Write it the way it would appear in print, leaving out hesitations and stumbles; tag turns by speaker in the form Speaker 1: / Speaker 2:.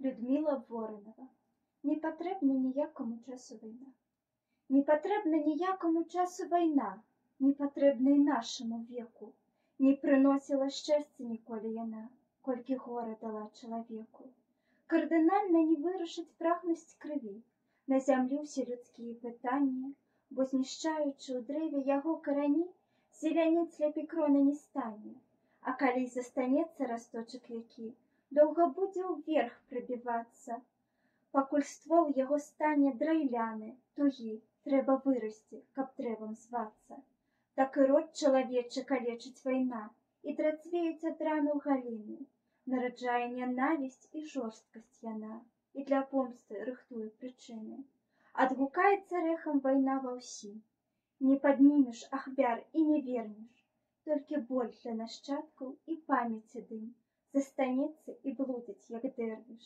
Speaker 1: Людмила Воронова. Не потрібна ніякому часу війна. Не потрібна ніякому часу війна, не потрібна й нашому веку. Не приносила щастя ніколи яна, колькі гора дала чоловіку. Кардинально не вирушить прагнусть крові на землю всі людські питання, бо знищаючи у древі яго карані, зеляніць ляпі крона не стане. А калі й застанецца расточак які, доўга будзе ўверх прабівацца. Пакуль ствол яго стане драйляны, тугі, трэба вырасці, каб дрэвам звацца. Так і род чалавечы калечыць вайна, і драцвеюць ад рану галіны. Нараджае нянавісць і жорсткасць яна, і для помсты рыхтуе прычыны. Адгукаецца рэхам вайна ва ўсім. Не паднімеш ахвяр і не вернеш, толькі боль для нашчадкаў і памяці дым застанецца і блудзіць, як дэрвіш.